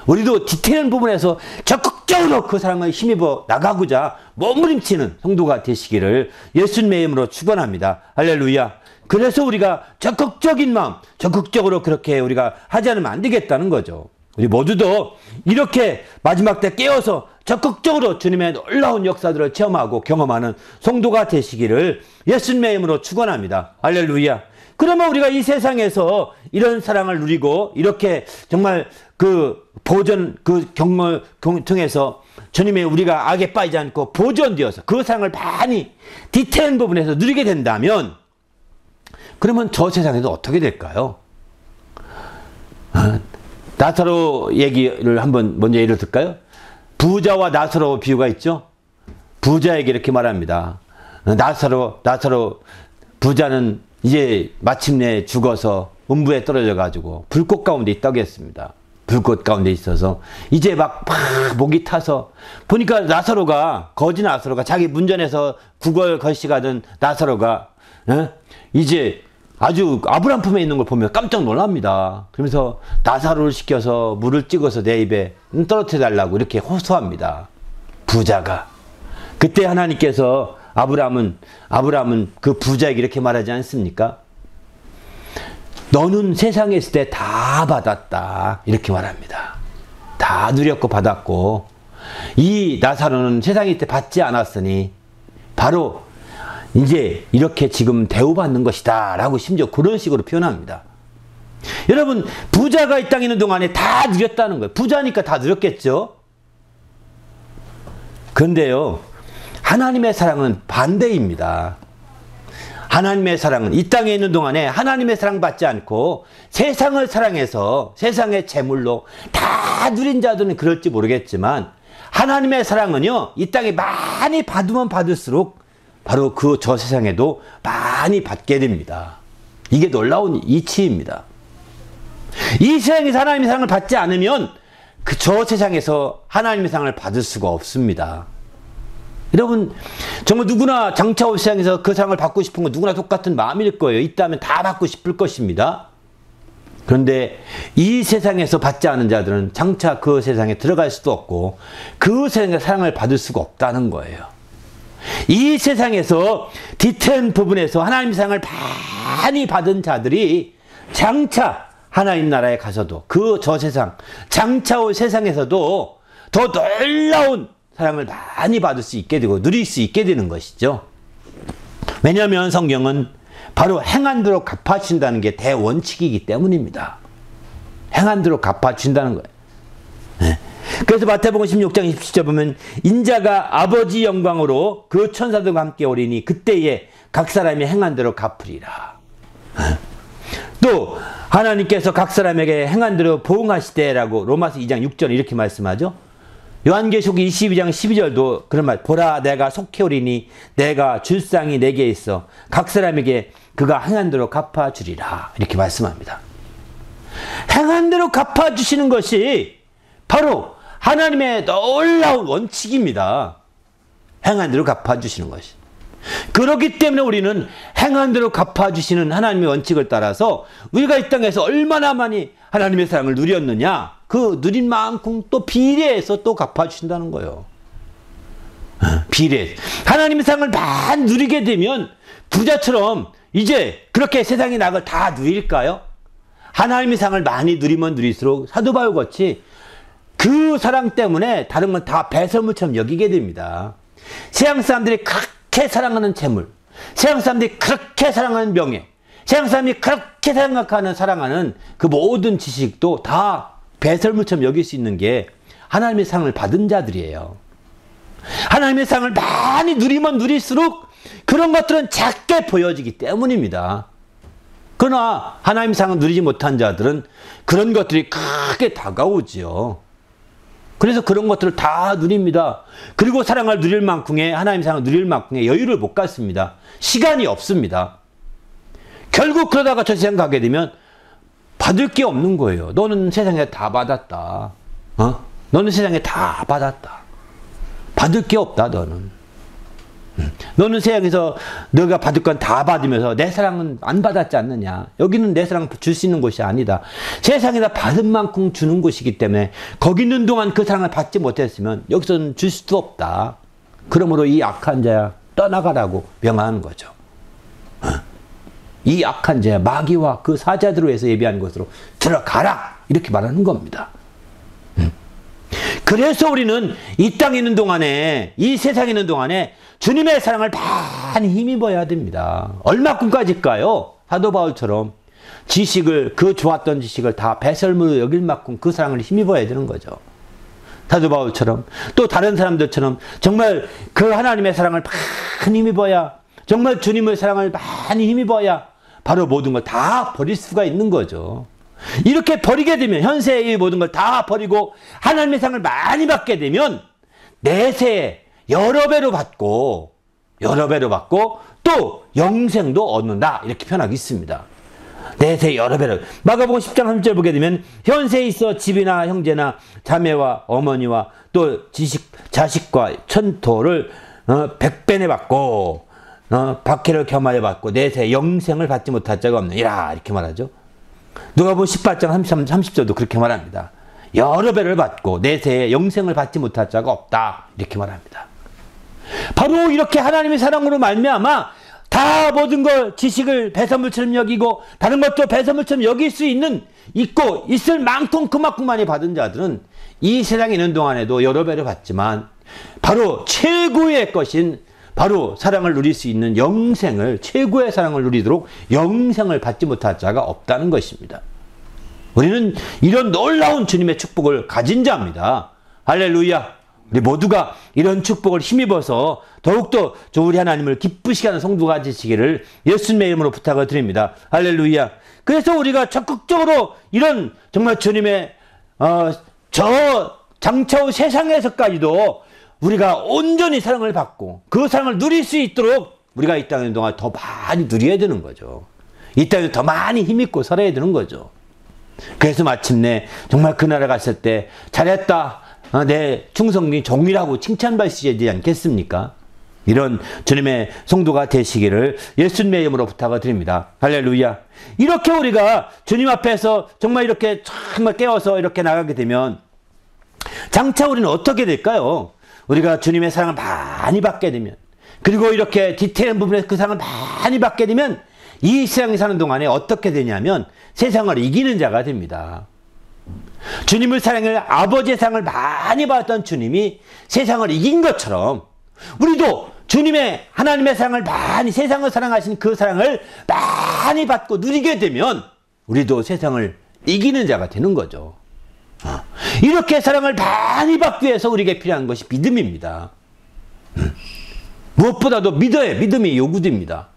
우리도 디테일한 부분에서 적극적으로 그 사랑을 힘입어 나가고자 몸부림치는 성도가 되시기를 예수님의 이름으로 축원합니다. 할렐루야. 그래서 우리가 적극적인 마음, 적극적으로 그렇게 우리가 하지 않으면 안 되겠다는 거죠. 우리 모두도 이렇게 마지막 때 깨어서 적극적으로 주님의 놀라운 역사들을 체험하고 경험하는 성도가 되시기를 예수님의 이름으로 축원합니다. 할렐루야. 그러면 우리가 이 세상에서 이런 사랑을 누리고 이렇게 정말 그 보존, 그 경험을 통해서 주님의 우리가 악에 빠지지 않고 보존되어서 그 사랑을 많이 디테일한 부분에서 누리게 된다면 그러면 저 세상에도 어떻게 될까요? 나사로 얘기를 한번 먼저 예를 들까요? 부자와 나사로 비유가 있죠? 부자에게 이렇게 말합니다. 나사로 부자는 이제 마침내 죽어서 음부에 떨어져 가지고 불꽃 가운데 있다고 했습니다. 불꽃 가운데 있어서 이제 막 목이 타서 보니까 거지 나사로가 자기 문전에서 구걸 걸씨가던 나사로가 이제 아주 아브라함 품에 있는 걸 보면 깜짝 놀랍니다. 그러면서 나사로를 시켜서 물을 찍어서 내 입에 떨어뜨려 달라고 이렇게 호소합니다. 부자가. 그때 하나님께서 아브라함은 그 부자에게 이렇게 말하지 않습니까? 너는 세상에 있을 때 다 받았다. 이렇게 말합니다. 다 누렸고 받았고 이 나사로는 세상에 있을 때 받지 않았으니 바로 이제 이렇게 지금 대우받는 것이다 라고 심지어 그런 식으로 표현합니다. 여러분 부자가 이 땅에 있는 동안에 다 누렸다는 거예요. 부자니까 다 누렸겠죠. 그런데요 하나님의 사랑은 반대입니다. 하나님의 사랑은 이 땅에 있는 동안에 하나님의 사랑 받지 않고 세상을 사랑해서 세상의 재물로 다 누린 자들은 그럴지 모르겠지만 하나님의 사랑은요 이 땅에 많이 받으면 받을수록 바로 저 세상에도 많이 받게 됩니다. 이게 놀라운 이치입니다. 이 세상에서 하나님의 사랑을 받지 않으면 저 세상에서 하나님의 상을 받을 수가 없습니다. 여러분, 정말 누구나 장차 올 세상에서 그 상을 받고 싶은 건 누구나 똑같은 마음일 거예요. 있다면 다 받고 싶을 것입니다. 그런데 이 세상에서 받지 않은 자들은 장차 그 세상에 들어갈 수도 없고 그 세상의 사랑을 받을 수가 없다는 거예요. 이 세상에서 뒤틀린 부분에서 하나님의 사랑을 많이 받은 자들이 장차 하나님 나라에 가서도 저 세상, 장차 올 세상에서도 더 놀라운 사랑을 많이 받을 수 있게 되고 누릴 수 있게 되는 것이죠. 왜냐하면 성경은 바로 행한 대로 갚아주신다는 게 대원칙이기 때문입니다. 행한 대로 갚아주신다는 거예요. 네. 그래서 마태복음 16장 27절 보면 인자가 아버지 영광으로 그 천사들과 함께 오리니 그때에 각 사람이 행한 대로 갚으리라. 또 하나님께서 각 사람에게 행한 대로 보응하시되라고 로마서 2장 6절 이렇게 말씀하죠. 요한계시록 22장 12절도 그런 말, 보라 내가 속히 오리니 내가 줄 상이 내게 있어 각 사람에게 그가 행한 대로 갚아주리라 이렇게 말씀합니다. 행한 대로 갚아주시는 것이 바로 하나님의 놀라운 원칙입니다. 행한 대로 갚아주시는 것이. 그렇기 때문에 우리는 행한 대로 갚아주시는 하나님의 원칙을 따라서 우리가 이 땅에서 얼마나 많이 하나님의 사랑을 누렸느냐, 그 누린 만큼 또 비례해서 또 갚아주신다는 거예요. 비례. 하나님의 사랑을 많이 누리게 되면 부자처럼 이제 그렇게 세상의 낙을 다 누릴까요? 하나님의 사랑을 많이 누리면 누릴수록 사도 바울같이 그 사랑 때문에 다른 건 다 배설물처럼 여기게 됩니다. 세상 사람들이 그렇게 사랑하는 재물, 세상 사람들이 그렇게 사랑하는 명예, 세상 사람이 그렇게 생각하는 사랑하는 그 모든 지식도 다 배설물처럼 여길 수 있는 게 하나님의 사랑을 받은 자들이에요. 하나님의 사랑을 많이 누리면 누릴수록 그런 것들은 작게 보여지기 때문입니다. 그러나 하나님의 사랑을 누리지 못한 자들은 그런 것들이 크게 다가오지요. 그래서 그런 것들을 다 누립니다. 그리고 사랑을 누릴 만큼의, 하나님의 사랑을 누릴 만큼의 여유를 못 갖습니다. 시간이 없습니다. 결국 그러다가 저 세상 가게 되면 받을 게 없는 거예요. 너는 세상에 다 받았다. 너는 세상에 다 받았다. 받을 게 없다, 너는. 너는 세상에서 너가 받을 건 다 받으면서 내 사랑은 안 받았지 않느냐. 여기는 내 사랑 줄 수 있는 곳이 아니다. 세상에다 받은 만큼 주는 곳이기 때문에 거기 있는 동안 그 사랑을 받지 못했으면 여기서는 줄 수도 없다. 그러므로 이 악한 자야 떠나가라고 명하는 거죠. 이 악한 자야 마귀와 그 사자들로 해서 예비한 곳으로 들어가라 이렇게 말하는 겁니다. 그래서 우리는 이 땅에 있는 동안에, 이 세상에 있는 동안에 주님의 사랑을 많이 힘입어야 됩니다. 얼마큼까지일까요? 사도 바울처럼 지식을, 그 좋았던 지식을 다 배설물로 여길 만큼 그 사랑을 힘입어야 되는 거죠. 사도 바울처럼, 또 다른 사람들처럼 정말 그 하나님의 사랑을 많이 힘입어야, 정말 주님의 사랑을 많이 힘입어야 바로 모든 걸 다 버릴 수가 있는 거죠. 이렇게 버리게 되면, 현세의 모든 걸 다 버리고 하나님의 상을 많이 받게 되면 내세에 여러 배로 받고 또 영생도 얻는다 이렇게 표현하고 있습니다. 내세 여러 배로. 마가복음 10장 3절 보게 되면 현세에 있어 집이나 형제나 자매와 어머니와 또 자식과 천토를 100배내 받고 박해를 겸하여 받고 내세 영생을 받지 못할 자가 없느니라 이렇게 말하죠. 누가복음 18장 30절도 그렇게 말합니다. 여러 배를 받고 내세에 영생을 받지 못할 자가 없다 이렇게 말합니다. 바로 이렇게 하나님의 사랑으로 말미암아 다 모든 걸 지식을 배설물처럼 여기고 다른 것도 배설물처럼 여길 수 있고 있을 만큼 그만큼 많이 받은 자들은 이 세상에 있는 동안에도 여러 배를 받지만 바로 최고의 것인 바로 사랑을 누릴 수 있는 영생을, 최고의 사랑을 누리도록 영생을 받지 못할 자가 없다는 것입니다. 우리는 이런 놀라운 주님의 축복을 가진 자입니다. 할렐루야. 우리 모두가 이런 축복을 힘입어서 더욱더 우리 하나님을 기쁘시게 하는 성도가 되시기를 예수님의 이름으로 부탁을 드립니다. 할렐루야. 그래서 우리가 적극적으로 이런 정말 주님의 저 장차 후 세상에서까지도 우리가 온전히 사랑을 받고 그 사랑을 누릴 수 있도록 우리가 이 땅에 있는 동안 더 많이 누려야 되는 거죠. 이 땅에 더 많이 힘입고 살아야 되는 거죠. 그래서 마침내 정말 그 나라 갔을 때 잘했다, 내 충성이 종이라고 칭찬받으셔야 되지 않겠습니까? 이런 주님의 성도가 되시기를 예수님의 이름으로 부탁을 드립니다. 할렐루야. 이렇게 우리가 주님 앞에서 정말 이렇게 정말 깨워서 이렇게 나가게 되면 장차 우리는 어떻게 될까요? 우리가 주님의 사랑을 많이 받게 되면, 그리고 이렇게 디테일한 부분에서 그 사랑을 많이 받게 되면 이 세상에 사는 동안에 어떻게 되냐면 세상을 이기는 자가 됩니다. 주님을 사랑을, 아버지의 사랑을 많이 받았던 주님이 세상을 이긴 것처럼 우리도 주님의, 하나님의 사랑을 많이, 세상을 사랑하신 그 사랑을 많이 받고 누리게 되면 우리도 세상을 이기는 자가 되는 거죠. 이렇게 사랑을 많이 받기 위해서 우리에게 필요한 것이 믿음입니다. 무엇보다도 믿음이 요구됩니다.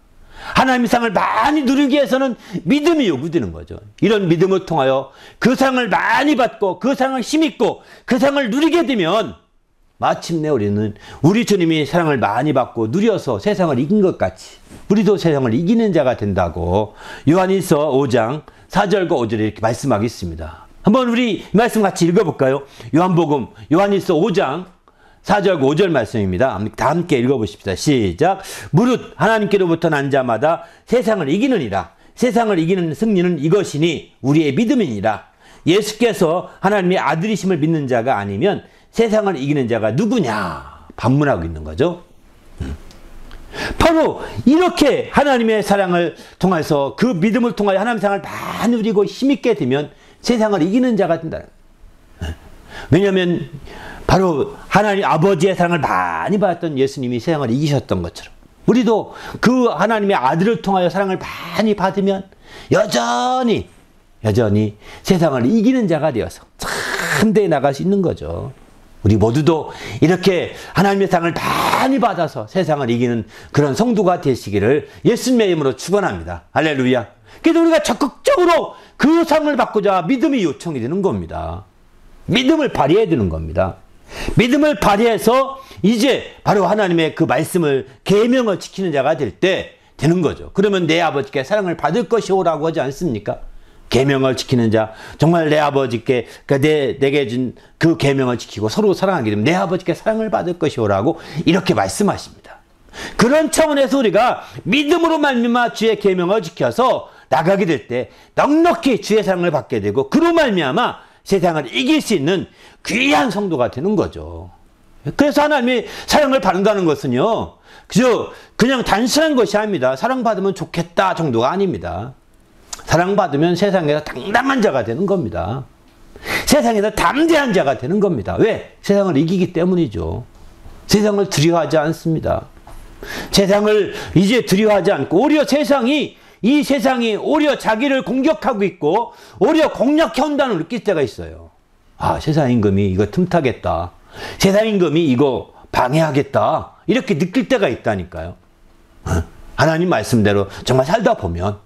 하나님의 사랑을 많이 누리기 위해서는 믿음이 요구되는 거죠. 이런 믿음을 통하여 그 사랑을 많이 받고 그 사랑을 힘입고 그 사랑을 누리게 되면 마침내 우리는 우리 주님이 사랑을 많이 받고 누려서 세상을 이긴 것 같이 우리도 세상을 이기는 자가 된다고 요한일서 5장 4절과 5절에 이렇게 말씀하고 있습니다. 한번 우리 이 말씀 같이 읽어볼까요? 요한복음 요한일서 5장 4절 5절 말씀입니다. 다 함께 읽어보십시다. 시작. 무릇 하나님께로부터 난 자마다 세상을 이기느니라. 세상을 이기는 승리는 이것이니 우리의 믿음이니라. 예수께서 하나님의 아들이심을 믿는 자가 아니면 세상을 이기는 자가 누구냐? 반문하고 있는 거죠. 바로 이렇게 하나님의 사랑을 통해서, 그 믿음을 통하여 하나님의 사랑을 많이 누리고 힘있게 되면 세상을 이기는 자가 된다는 거예요. 왜냐하면 바로 하나님 아버지의 사랑을 많이 받았던 예수님이 세상을 이기셨던 것처럼 우리도 그 하나님의 아들을 통하여 사랑을 많이 받으면 여전히 세상을 이기는 자가 되어서 참되게 나갈 수 있는 거죠. 우리 모두도 이렇게 하나님의 사랑을 많이 받아서 세상을 이기는 그런 성도가 되시기를 예수님의 이름으로 축원합니다. 할렐루야. 그래서 우리가 적극적으로 그 상을 받고자 믿음이 요청이 되는 겁니다. 믿음을 발휘해야 되는 겁니다. 믿음을 발휘해서 이제 바로 하나님의 그 말씀을, 계명을 지키는 자가 될 때 되는 거죠. 그러면 내 아버지께 사랑을 받을 것이오라고 하지 않습니까? 계명을 지키는 자, 정말 내 아버지께, 내게 준 그 계명을 지키고 서로 사랑하게 되면 내 아버지께 사랑을 받을 것이오라고 이렇게 말씀하십니다. 그런 차원에서 우리가 믿음으로 말미암아 주의 계명을 지켜서 나가게 될 때 넉넉히 주의 사랑을 받게 되고, 그로 말미암아 세상을 이길 수 있는 귀한 성도가 되는 거죠. 그래서 하나님이 사랑을 받는다는 것은요, 그냥 단순한 것이 아닙니다. 사랑받으면 좋겠다 정도가 아닙니다. 사랑받으면 세상에서 당당한 자가 되는 겁니다. 세상에서 담대한 자가 되는 겁니다. 왜? 세상을 이기기 때문이죠. 세상을 두려워하지 않습니다. 세상을 이제 두려워하지 않고, 오히려 이 세상이 오히려 자기를 공격하고 있고 오히려 공략해 온다는 느낄 때가 있어요. 아, 세상 임금이 이거 틈타겠다, 세상 임금이 이거 방해하겠다, 이렇게 느낄 때가 있다니까요. 하나님 말씀대로 정말 살다 보면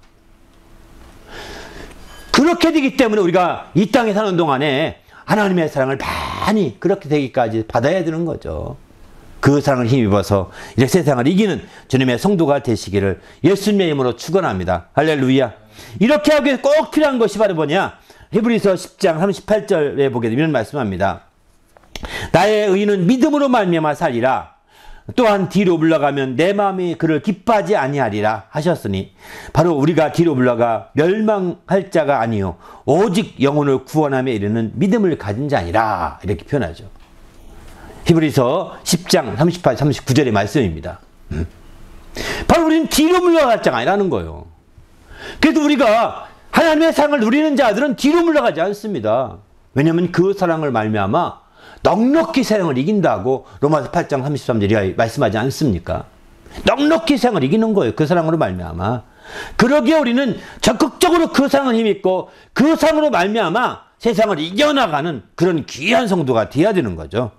그렇게 되기 때문에 우리가 이 땅에 사는 동안에 하나님의 사랑을 많이 그렇게 되기까지 받아야 되는 거죠. 그 사랑을 힘입어서 이제 세상을 이기는 주님의 성도가 되시기를 예수님의 이름으로 축원합니다. 할렐루야. 이렇게 하기 위해 꼭 필요한 것이 바로 뭐냐? 히브리서 10장 38절에 보게 되면 말씀합니다. 나의 의인은 믿음으로 말미암아 살리라. 또한 뒤로 물러가면 내 마음이 그를 기뻐하지 아니하리라 하셨으니, 바로 우리가 뒤로 물러가 멸망할 자가 아니요 오직 영혼을 구원함에 이르는 믿음을 가진 자니라, 이렇게 표현하죠. 히브리서 10장 38, 39절의 말씀입니다. 바로 우리는 뒤로 물러갈 자가 아니라는 거예요. 그래도 우리가 하나님의 사랑을 누리는 자들은 뒤로 물러가지 않습니다. 왜냐하면 그 사랑을 말미암아 넉넉히 세상을 이긴다고 로마서 8장 33절이 말씀하지 않습니까? 넉넉히 세상을 이기는 거예요. 그 사랑으로 말미암아. 그러기에 우리는 적극적으로 그 사랑을 힘입고 그 사랑으로 말미암아 세상을 이겨나가는 그런 귀한 성도가 되어야 되는 거죠.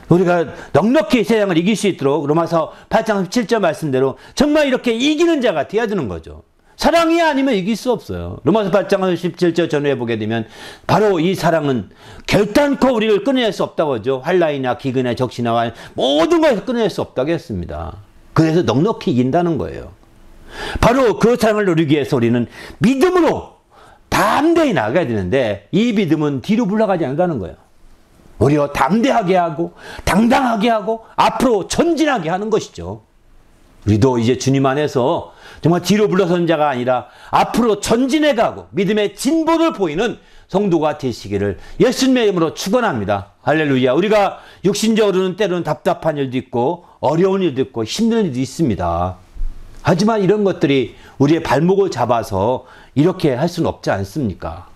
우리가 넉넉히 세상을 이길 수 있도록 로마서 8장 17절 말씀대로 정말 이렇게 이기는 자가 되어야 되는 거죠. 사랑이 아니면 이길 수 없어요. 로마서 8장 17절 전후에 보게 되면 바로 이 사랑은 결단코 우리를 끊어낼 수 없다고 하죠. 환난이나 기근이나 적시나 모든 것에서 끊어낼 수 없다고 했습니다. 그래서 넉넉히 이긴다는 거예요. 바로 그 사랑을 누리기 위해서 우리는 믿음으로 담대히 나가야 되는데 이 믿음은 뒤로 물러가지 않는다는 거예요. 오히려 담대하게 하고 당당하게 하고 앞으로 전진하게 하는 것이죠. 우리도 이제 주님 안에서 정말 뒤로 물러선 자가 아니라 앞으로 전진해가고 믿음의 진보를 보이는 성도가 되시기를 예수님의 이름으로 축원합니다. 할렐루야. 우리가 육신적으로는 때로는 답답한 일도 있고 어려운 일도 있고 힘든 일도 있습니다. 하지만 이런 것들이 우리의 발목을 잡아서 이렇게 할 수는 없지 않습니까?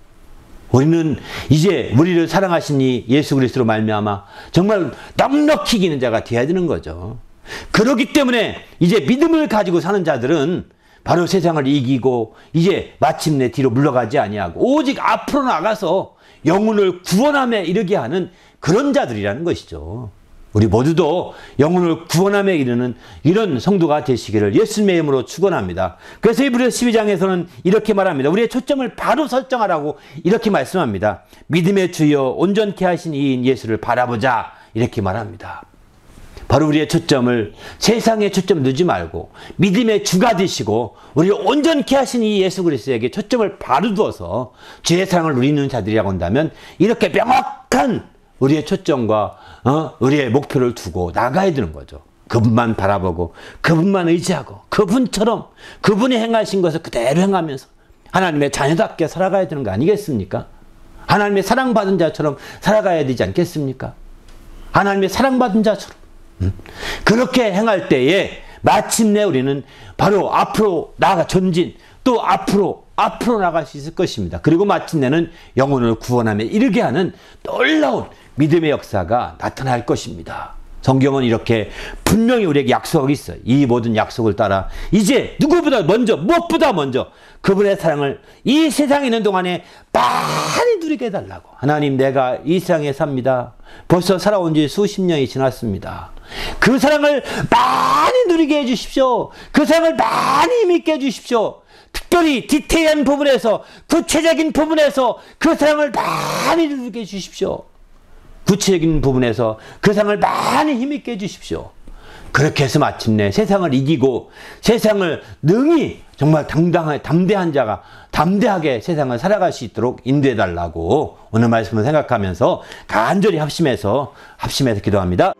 우리는 이제 우리를 사랑하신 이 예수 그리스도로 말미암아 정말 넉넉히 이기는 자가 되어야 되는 거죠. 그렇기 때문에 이제 믿음을 가지고 사는 자들은 바로 세상을 이기고 이제 마침내 뒤로 물러가지 아니하고 오직 앞으로 나가서 영혼을 구원함에 이르게 하는 그런 자들이라는 것이죠. 우리 모두도 영혼을 구원함에 이르는 이런 성도가 되시기를 예수님의 이름으로 축원합니다. 그래서 히브리서 12장에서는 이렇게 말합니다. 우리의 초점을 바로 설정하라고 이렇게 말씀합니다. 믿음의 주여 온전케 하신 이인 예수를 바라보자 이렇게 말합니다. 바로 우리의 초점을 세상에 초점 두지 말고 믿음의 주가 되시고 우리를 온전케 하신 이 예수 그리스도에게 초점을 바로 두어서 주의 사랑을 누리는 자들이라고 한다면 이렇게 명확한 우리의 초점과 우리의 목표를 두고 나가야 되는 거죠. 그분만 바라보고 그분만 의지하고 그분처럼 그분이 행하신 것을 그대로 행하면서 하나님의 자녀답게 살아가야 되는 거 아니겠습니까? 하나님의 사랑받은 자처럼 살아가야 되지 않겠습니까? 하나님의 사랑받은 자처럼 그렇게 행할 때에 마침내 우리는 바로 앞으로 나아가 전진 또 앞으로 나갈 수 있을 것입니다. 그리고 마침내는 영혼을 구원함에 이르게 하는 놀라운 믿음의 역사가 나타날 것입니다. 성경은 이렇게 분명히 우리에게 약속이 있어요. 이 모든 약속을 따라 이제 누구보다 먼저 무엇보다 먼저 그분의 사랑을 이 세상에 있는 동안에 많이 누리게 해달라고. 하나님 내가 이 세상에 삽니다. 벌써 살아온 지 수십 년이 지났습니다. 그 사랑을 많이 누리게 해주십시오. 그 사랑을 많이 믿게 해주십시오. 특별히 디테일한 부분에서 구체적인 부분에서 그 사랑을 많이 누리게 해주십시오. 구체적인 부분에서 그 사랑을 많이 힘있게 해주십시오. 그렇게 해서 마침내 세상을 이기고 세상을 능히 정말 담대한 자가 담대하게 세상을 살아갈 수 있도록 인도해달라고 오늘 말씀을 생각하면서 간절히 합심해서 기도합니다.